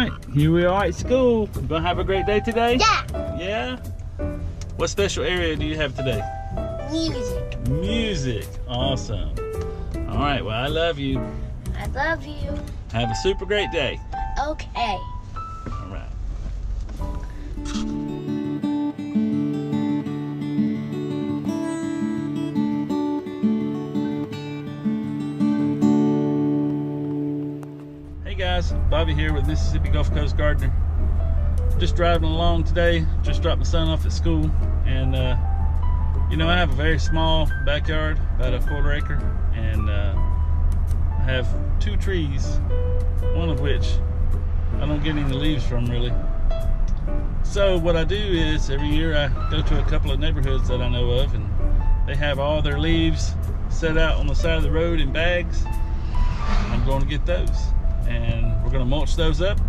right, here we are at school. You gonna have a great day today? Yeah. Yeah? What special area do you have today? Music. Music. Awesome. All right, well, I love you. I love you. Have a super great day. Okay. All right. Hey guys, Bobby here with Mississippi Gulf Coast Gardener. Just driving along today, just dropped my son off at school, and you know, I have a very small backyard, about a 1/4 acre, and I have 2 trees, one of which I don't get any leaves from really. So what I do is every year I go to a couple of neighborhoods that I know of, and they have all their leaves set out on the side of the road in bags. I'm going to get those, and we're going to mulch those up.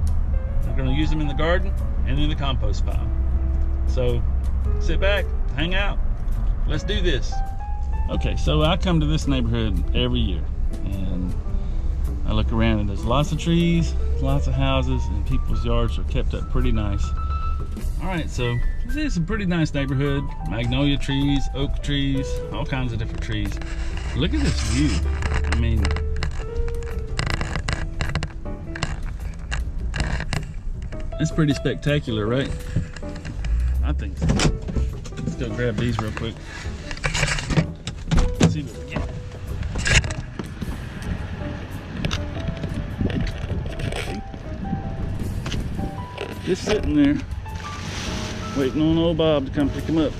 We're going to use them in the garden and in the compost pile. So sit back, hang out, let's do this. Okay, so I come to this neighborhood every year, and I look around and there's lots of trees, lots of houses, and people's yards are kept up pretty nice. All right, so this is a pretty nice neighborhood. Magnolia trees, oak trees, all kinds of different trees. Look at this view. I mean, it's pretty spectacular, right? I think so. Let's go grab these real quick. See what we get. Just sitting there, waiting on old Bob to come pick him up.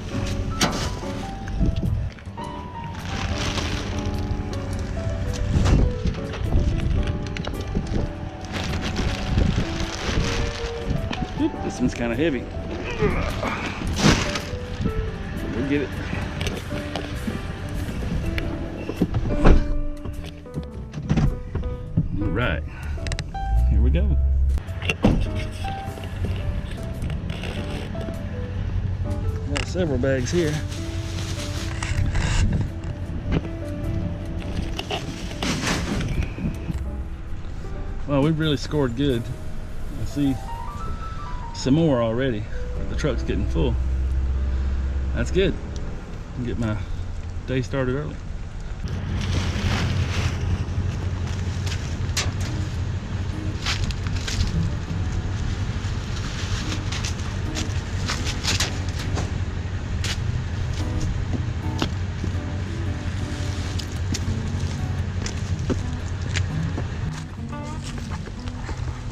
Oop, this one's kind of heavy. We'll get it. All right, here we go. Got several bags here. Well, we've really scored good. I see some more already, but the truck's getting full. That's good. I can get my day started early.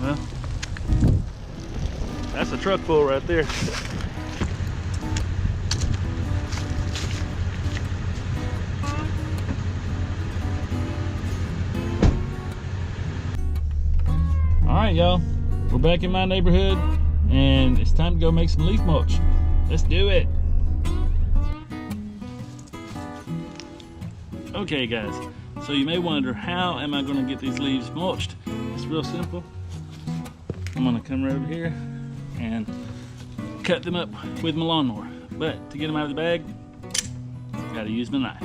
Well, that's a truck full right there. All right, y'all, we're back in my neighborhood, and it's time to go make some leaf mulch. Let's do it. Okay, guys, so you may wonder, how am I going to get these leaves mulched? It's real simple. I'm going to come right over here and cut them up with my lawnmower. But to get them out of the bag, I got to use my knife.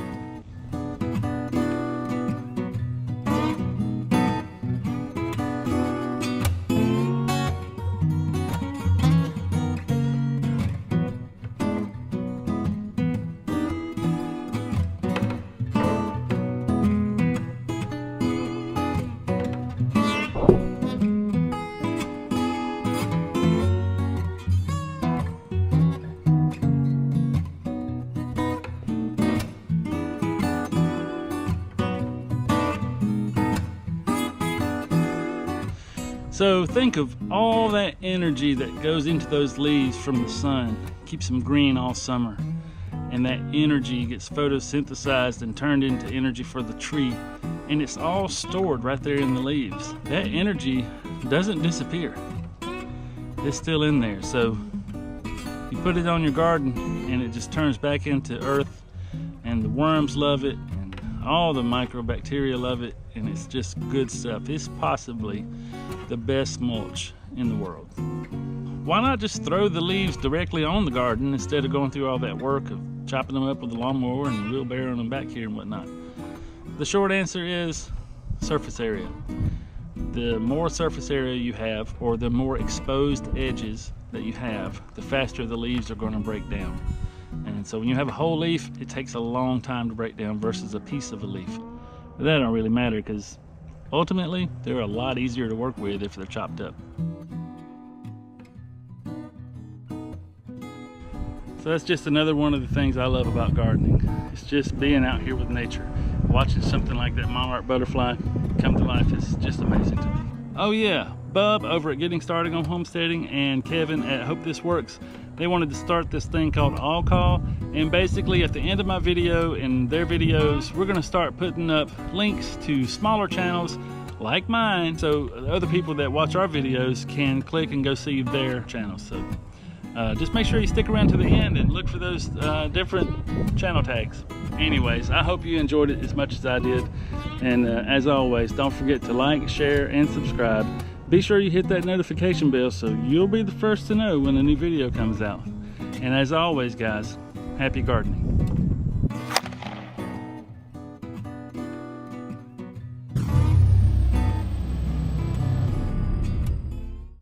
So think of all that energy that goes into those leaves from the sun, keeps them green all summer, and that energy gets photosynthesized and turned into energy for the tree, and it's all stored right there in the leaves. That energy doesn't disappear. It's still in there. So you put it on your garden and it just turns back into earth, and the worms love it, and all the microbacteria love it, and it's just good stuff. It's possibly the best mulch in the world. Why not just throw the leaves directly on the garden instead of going through all that work of chopping them up with a lawnmower and wheelbarrowing them back here and whatnot? The short answer is surface area. the more surface area you have, or the more exposed edges that you have, the faster the leaves are going to break down. And so when you have a whole leaf, it takes a long time to break down versus a piece of a leaf. But that don't really matter, because ultimately they're a lot easier to work with if they're chopped up. So that's just another one of the things I love about gardening. It's just being out here with nature. Watching something like that monarch butterfly come to life is just amazing to me. Oh yeah, Bub over at Getting Started on Homesteading and Kevin at Hope This Works, they wanted to start this thing called All Call, and basically at the end of my video and their videos, we're gonna start putting up links to smaller channels like mine, so other people that watch our videos can click and go see their channels. So just make sure you stick around to the end and look for those different channel tags. Anyways, I hope you enjoyed it as much as I did, and as always, don't forget to like, share, and subscribe. Be sure you hit that notification bell so you'll be the first to know when a new video comes out. And as always, guys, happy gardening.